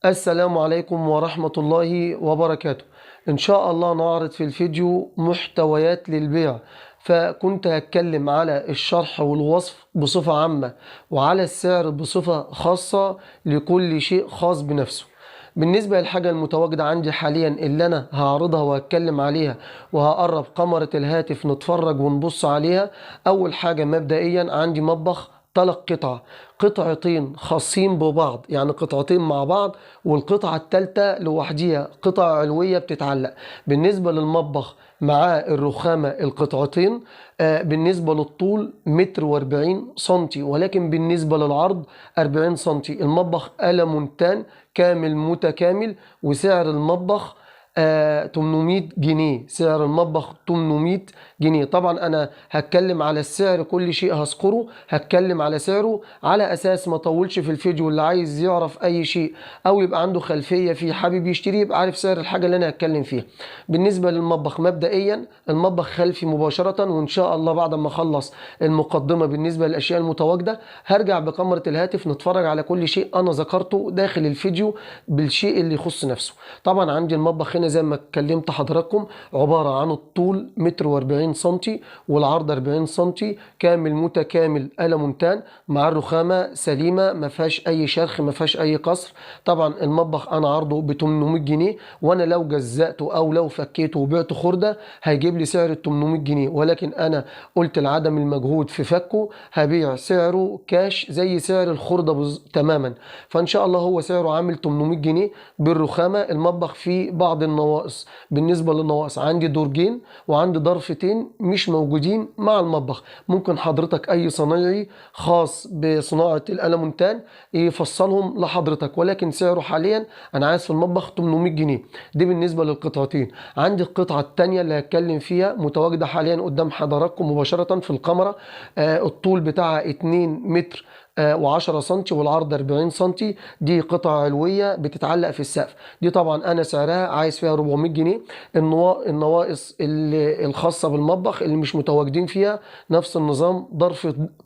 السلام عليكم ورحمة الله وبركاته. إن شاء الله نعرض في الفيديو محتويات للبيع، فكنت هتكلم على الشرح والوصف بصفة عامة وعلى السعر بصفة خاصة لكل شيء خاص بنفسه. بالنسبة للحاجة المتواجدة عندي حاليا اللي أنا هعرضها وهتكلم عليها وهقرب كاميرا الهاتف نتفرج ونبص عليها. أول حاجة مبدئيا عندي مطبخ 3 قطع، قطعتين خاصين ببعض يعني قطعتين مع بعض، والقطعة التالتة لوحديها قطعة علوية بتتعلق. بالنسبة للمطبخ معاه الرخامة القطعتين. بالنسبة للطول 1.40 سنتي، ولكن بالنسبة للعرض 40 سنتي. المطبخ ألمونتان كامل متكامل، وسعر المطبخ 800 جنيه. سعر المطبخ 800 جنيه. طبعا انا هتكلم على السعر، كل شيء هذكره هتكلم على سعره على اساس ما اطولش في الفيديو. اللي عايز يعرف اي شيء او يبقى عنده خلفية فيه حابب يشتري يبقى عارف سعر الحاجة اللي انا هتكلم فيها. بالنسبة للمطبخ مبدئيا المطبخ خلفي مباشرة، وان شاء الله بعد ما اخلص المقدمة بالنسبة للاشياء المتواجدة هرجع بكاميرا الهاتف نتفرج على كل شيء انا ذكرته داخل الفيديو بالشيء اللي يخص نفسه. طبعا عندي المطبخ هنا زي ما اتكلمت حضراتكم عبارة عن الطول 1.40 سنتي والعرض 40 سنتي، كامل متكامل ألمونتان مع الرخامة سليمة ما فيهاش أي شرخ ما فيهاش أي كسر. طبعا المطبخ أنا عرضه ب 800 جنيه، وأنا لو جزأته أو لو فكيته وبعته خردة هيجيب لي سعر ال 800 جنيه، ولكن أنا قلت لعدم المجهود في فكه هبيع سعره كاش زي سعر الخردة تماما. فإن شاء الله هو سعره عامل 800 جنيه بالرخامة. المطبخ فيه بعض النواقص. بالنسبة للنواقص عندي درجين وعندي ضرفتين مش موجودين مع المطبخ. ممكن حضرتك أي صنايعي خاص بصناعة الألمونتان يفصلهم لحضرتك، ولكن سعره حاليا أنا عايز في المطبخ 800 جنيه. دي بالنسبة للقطعتين. عندي القطعة التانية اللي هتكلم فيها متواجدة حاليا قدام حضراتكم مباشرة في الكاميرا. الطول بتاعها 2 متر و10 سنتي والعرض 40 سنتي. دي قطعة علوية بتتعلق في السقف. دي طبعا انا سعرها عايز فيها 400 جنيه. النواقص اللي الخاصة بالمطبخ اللي مش متواجدين فيها نفس النظام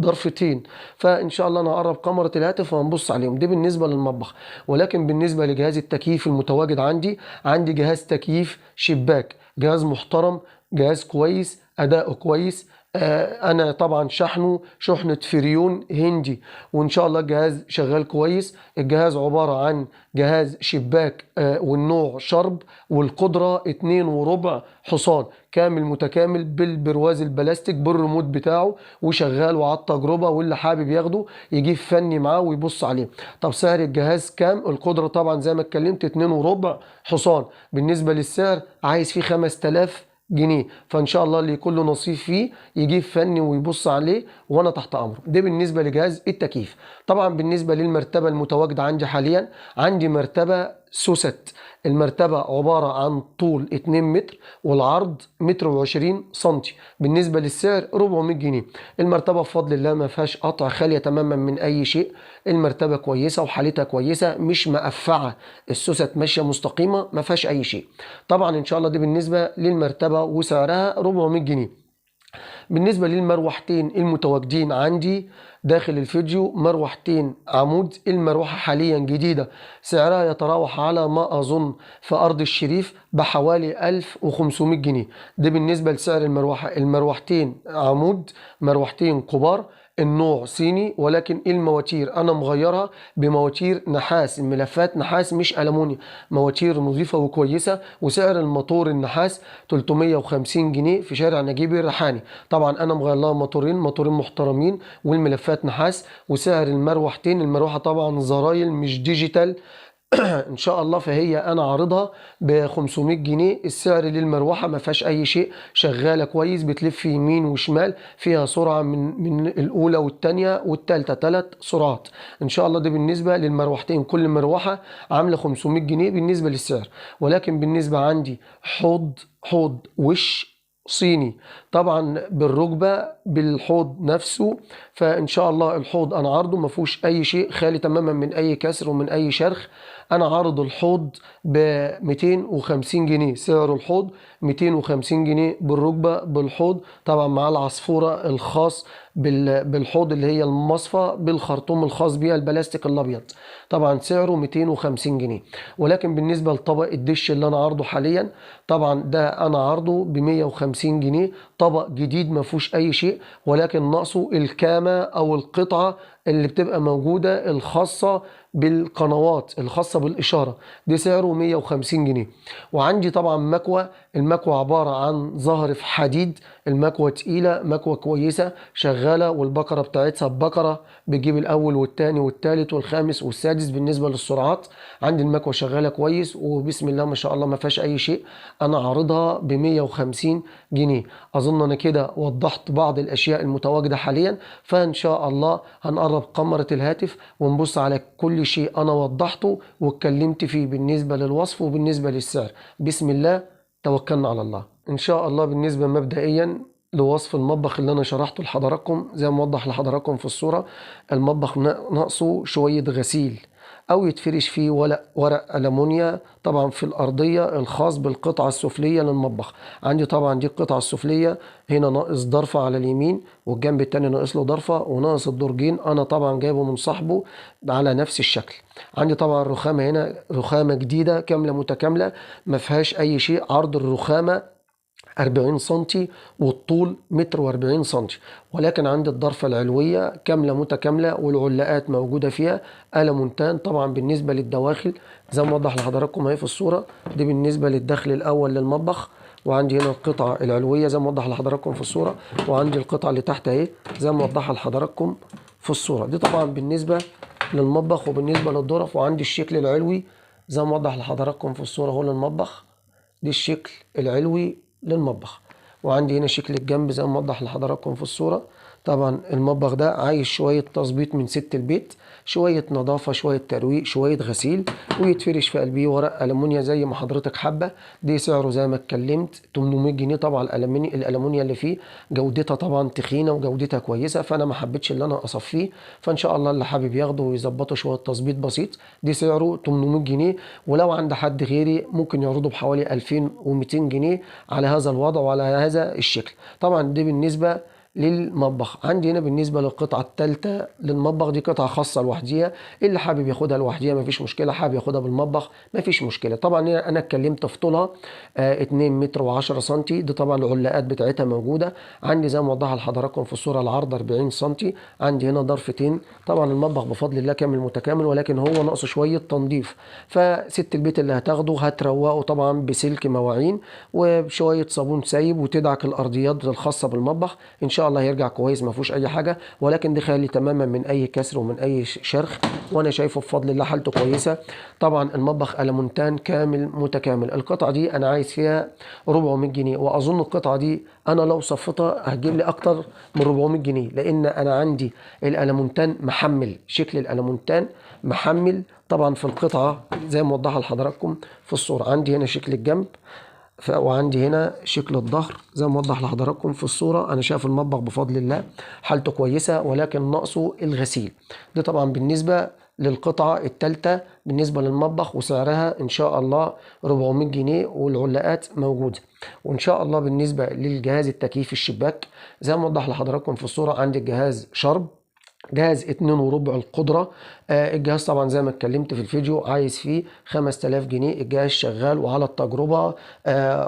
ضرفتين. فان شاء الله انا هقرب كاميرا الهاتف وهنبص عليهم. دي بالنسبة للمطبخ. ولكن بالنسبة لجهاز التكييف المتواجد عندي جهاز تكييف شباك، جهاز محترم، جهاز كويس، اداؤه كويس. انا طبعا شحنه فريون هندي، وان شاء الله الجهاز شغال كويس. الجهاز عبارة عن جهاز شباك والنوع شرب، والقدرة 2.25 حصان، كامل متكامل بالبرواز البلاستيك بالريموت بتاعه وشغال وعلى التجربة، واللي حابب ياخده يجيب فني معاه ويبص عليه. طب سعر الجهاز كام؟ القدرة طبعا زي ما اتكلمت 2.25 حصان. بالنسبة للسعر عايز فيه 5000 جنيه. فان شاء الله اللي يكون له نصيب فيه يجيب فني ويبص عليه وانا تحت امره. ده بالنسبه لجهاز التكييف. طبعا بالنسبه للمرتبه المتواجده عندي حاليا عندي مرتبه سوست. المرتبه عباره عن طول 2 متر والعرض 1.20 سنتي. بالنسبه للسعر 400 جنيه. المرتبه بفضل الله ما فيهاش قطع، خاليه تماما من اي شيء. المرتبه كويسه وحالتها كويسه مش مقفعه، السوست ماشيه مستقيمه ما فيهاش اي شيء. طبعا ان شاء الله دي بالنسبه للمرتبه وسعرها 400 جنيه. بالنسبة للمروحتين المتواجدين عندي داخل الفيديو مروحتين عمود. المروحة حاليا جديدة، سعرها يتراوح على ما أظن في أرض الشريف بحوالي 1500 جنيه. ده بالنسبة لسعر المروحة. المروحتين عمود، مروحتين كبار، النوع صيني، ولكن المواتير انا مغيرها بمواتير نحاس، الملفات نحاس مش ألمونيا، مواتير نظيفة وكويسة. وسعر الموتور النحاس 350 جنيه في شارع نجيب الريحاني. طبعا انا مغير لها موتورين محترمين والملفات نحاس. وسعر المروحتين، المروحة طبعا زرايل مش ديجيتال ان شاء الله، فهي انا عارضها ب 500 جنيه. السعر للمروحه ما فيهاش اي شيء، شغاله كويس، بتلف يمين وشمال، فيها سرعه من الاولى والثانيه والثالثه 3 سرعات. ان شاء الله ده بالنسبه للمروحتين، كل مروحه عامله 500 جنيه بالنسبه للسعر. ولكن بالنسبه عندي حوض وش صيني، طبعا بالركبه بالحوض نفسه. فان شاء الله الحوض انا عارضه ما فيهوش اي شيء، خالي تماما من اي كسر ومن اي شرخ. انا عارض الحوض ب 250 جنيه. سعر الحوض 250 جنيه بالركبه بالحوض، طبعا مع العصفوره الخاص بالحوض اللي هي المصفى بالخرطوم الخاص بيها البلاستيك الابيض. طبعا سعره 250 جنيه. ولكن بالنسبه لطبق الدش اللي انا عارضه حاليا، طبعا ده انا عارضه ب 150 جنيه. طبق جديد ما فيهوش اي شيء، ولكن ناقصه الكامه او القطعه اللي بتبقى موجوده الخاصه بالقنوات الخاصه بالاشاره. دي سعره 150 جنيه. وعندي طبعا مكوى. المكوى عباره عن زهر في حديد. المكوى تقيله، مكوى كويسه شغاله، والبكره بتاعتها بكره بتجيب الاول والثاني والثالث والخامس والسادس بالنسبه للسرعات. عندي المكوى شغاله كويس وبسم الله ما شاء الله ما فيهاش اي شيء. انا عارضها ب 150 جنيه. اظن انا كده وضحت بعض الاشياء المتواجده حاليا. فان شاء الله هنقرب كاميرا الهاتف ونبص على كل شيء انا وضحته واتكلمت فيه بالنسبه للوصف وبالنسبه للسعر. بسم الله توكلنا على الله. ان شاء الله بالنسبه مبدئيا لوصف المطبخ اللي انا شرحته لحضراتكم زي ما موضح لحضراتكم في الصوره، المطبخ ناقصه شويه غسيل او يتفرش فيه ورق ألمونيا طبعا في الارضيه الخاص بالقطعه السفليه للمطبخ. عندي طبعا دي القطعه السفليه هنا ناقص ضرفه على اليمين، والجنب التاني ناقص له ضرفه، وناقص الدرجين انا طبعا جايبه من صاحبه على نفس الشكل. عندي طبعا الرخامه هنا رخامه جديده كامله متكامله ما فيهاش اي شيء. عرض الرخامه 40 سنتي والطول متر و40 سنتي. ولكن عندي الضرفة العلوية كاملة متكاملة والعلاقات موجودة فيها ألمونتان. طبعا بالنسبة للدواخل زي ما وضح لحضراتكم اهي في الصورة، دي بالنسبة للدخل الأول للمطبخ. وعندي هنا القطعة العلوية زي ما وضح لحضراتكم في الصورة، وعندي القطعة اللي تحت اهي زي ما وضحها لحضراتكم في الصورة. دي طبعا بالنسبة للمطبخ وبالنسبة للظرف. وعندي الشكل العلوي زي ما وضح لحضراتكم في الصورة هو للمطبخ. دي الشكل العلوي للمطبخ. وعندي هنا شكل الجنب زي ما موضح لحضراتكم في الصورة. طبعا المطبخ ده عايز شوية تظبيط من ست البيت، شوية نظافة، شوية ترويق، شوية غسيل، ويتفرش في قلبيه ورق ألمونيا زي ما حضرتك حابة. دي سعره زي ما اتكلمت 800 جنيه. طبعا الألمونيا اللي فيه جودتها طبعا تخينة وجودتها كويسة، فأنا ما حبيتش اللي أنا أصفيه. فإن شاء الله اللي حابب ياخده ويظبطه شوية تظبيط بسيط دي سعره 800 جنيه. ولو عند حد غيري ممكن يعرضه بحوالي 2200 جنيه على هذا الوضع وعلى هذا الشكل. طبعا دي بالنسبة للمطبخ. عندي هنا بالنسبة للقطعة الثالثة للمطبخ دي قطعة خاصة لوحديها. اللي حابب ياخدها لوحديها مفيش مشكلة، حابب ياخدها بالمطبخ مفيش مشكلة. طبعا هنا أنا اتكلمت في طولها 2 متر و10 سنتي. دي طبعا العلاقات بتاعتها موجودة. عندي زي ما وضحها لحضراتكم في الصورة العرض 40 سنتي. عندي هنا ضرفتين. طبعا المطبخ بفضل الله كامل متكامل، ولكن هو ناقصه شوية تنظيف. فست البيت اللي هتاخده هتروقه طبعا بسلك مواعين وبشوية صابون سايب وتدعك الأرضيات الخاصة بالمطبخ. إن شاء الله هيرجع كويس ما فيهوش اي حاجه، ولكن دي خالي تماما من اي كسر ومن اي شرخ، وانا شايفه بفضل الله حالته كويسه. طبعا المطبخ ألمونتان كامل متكامل. القطعه دي انا عايز فيها 400 جنيه، واظن القطعه دي انا لو صفتها هتجيب لي اكتر من 400 جنيه، لان انا عندي الألمونتان محمل. شكل الألمونتان محمل طبعا في القطعه زي ما وضحها لحضراتكم في الصوره. عندي هنا شكل الجنب وعندي هنا شكل الظهر زي ما وضح لحضراتكم في الصورة. أنا شايف المطبخ بفضل الله حالته كويسة، ولكن ناقصه الغسيل. دي طبعا بالنسبة للقطعة الثالثة بالنسبة للمطبخ، وسعرها إن شاء الله 400 جنيه والعلاقات موجودة. وإن شاء الله بالنسبة للجهاز التكييف الشباك زي ما وضح لحضراتكم في الصورة، عندي الجهاز شرب جهاز 2.25 القدرة. الجهاز طبعا زي ما اتكلمت في الفيديو عايز فيه 5000 جنيه. الجهاز شغال وعلى التجربة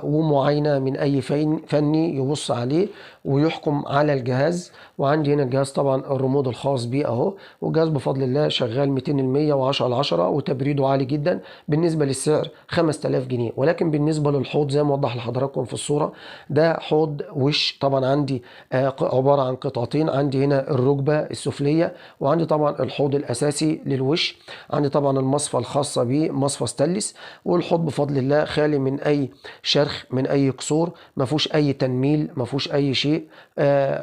ومعاينة من أي فني يبص عليه ويحكم على الجهاز. وعندي هنا الجهاز طبعا الريموت الخاص بيه أهو، والجهاز بفضل الله شغال 200% و10/10 وتبريده عالي جدا. بالنسبة للسعر 5000 جنيه. ولكن بالنسبة للحوض زي ما وضح لحضراتكم في الصورة، ده حوض وش. طبعا عندي عبارة عن قطعتين. عندي هنا الركبة السفلية، وعندي طبعا الحوض الأساسي للوش. عندي طبعا المصفى الخاصة بيه مصفى ستانلس. والحوض بفضل الله خالي من أي شرخ من أي كسور، ما فيهوش أي تنميل، ما فيهوش أي شيء.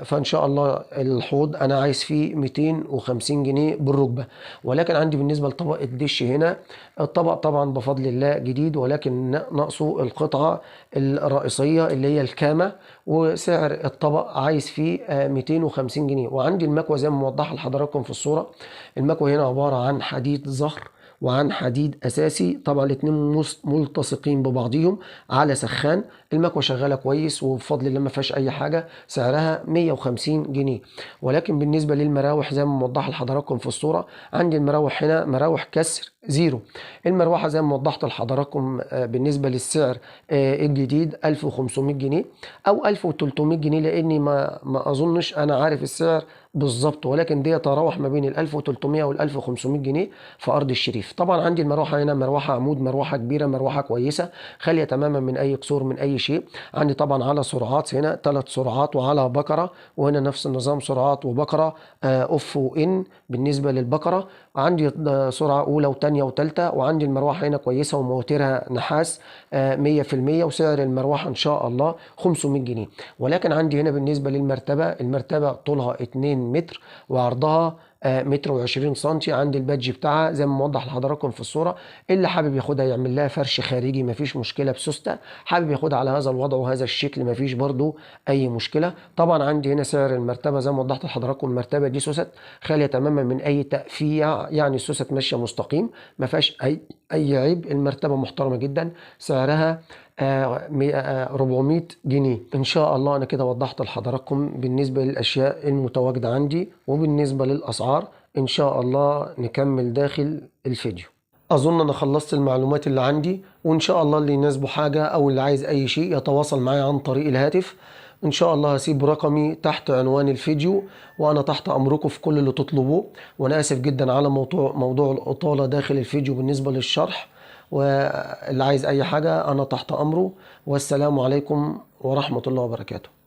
فإن شاء الله الحوض أنا عايز فيه 250 جنيه بالركبة. ولكن عندي بالنسبة لطبق الدش هنا، الطبق طبعا بفضل الله جديد، ولكن ناقصه القطعة الرئيسية اللي هي الكامة، وسعر الطبق عايز فيه 250 جنيه. وعندي المكوى زي ما موضح لحضراتكم في الصورة. المكوى هنا عبارة عن حديد زهر وعن حديد اساسي، طبعا الاتنين ملتصقين ببعضهم على سخان. المكوه شغاله كويس وبفضل الله ما فيهاش اي حاجه، سعرها 150 جنيه. ولكن بالنسبه للمراوح زي ما موضح لحضراتكم في الصوره، عندي المراوح هنا مراوح كسر زيرو. المروحه زي ما وضحت لحضراتكم بالنسبه للسعر الجديد 1500 جنيه او 1300 جنيه، لاني ما اظنش انا عارف السعر بالظبط، ولكن دي يتراوح ما بين ال 1300 وال 1500 جنيه في ارض الشريف. طبعا عندي المروحه هنا مروحه عمود، مروحه كبيره، مروحه كويسه خاليه تماما من اي كسور من اي شيء. عندي طبعا على سرعات هنا 3 سرعات وعلى بكره، وهنا نفس النظام سرعات وبكره اوف وان بالنسبه للبكره. عندي سرعه اولى وثانيه وثالثه. وعندي المروحه هنا كويسه ومواتيرها نحاس 100%، وسعر المروحه ان شاء الله 500 جنيه. ولكن عندي هنا بالنسبه للمرتبه، المرتبه طولها 2 متر وعرضها متر و20 سنتي. عندي البادج بتاعها زي ما موضح لحضراتكم في الصوره. اللي حابب ياخدها يعمل لها فرش خارجي مفيش مشكله بسوسته، حابب ياخدها على هذا الوضع وهذا الشكل مفيش برضو اي مشكله. طبعا عندي هنا سعر المرتبه زي ما وضحت لحضراتكم، المرتبه دي سوست خاليه تماما من اي تقفيع، يعني السوست ماشيه مستقيم ما فيهاش اي عيب. المرتبه محترمه جدا، سعرها 400 جنيه. ان شاء الله انا كده وضحت لحضراتكم بالنسبه للاشياء المتواجده عندي، وبالنسبه للاسعار ان شاء الله نكمل داخل الفيديو. اظن انا خلصت المعلومات اللي عندي، وان شاء الله اللي يناسبه حاجه او اللي عايز اي شيء يتواصل معي عن طريق الهاتف. ان شاء الله هسيب رقمي تحت عنوان الفيديو، وانا تحت امركم في كل اللي تطلبوه. وانا اسف جدا على موضوع الاطاله داخل الفيديو بالنسبه للشرح، واللي عايز اي حاجه انا تحت امره. والسلام عليكم ورحمه الله وبركاته.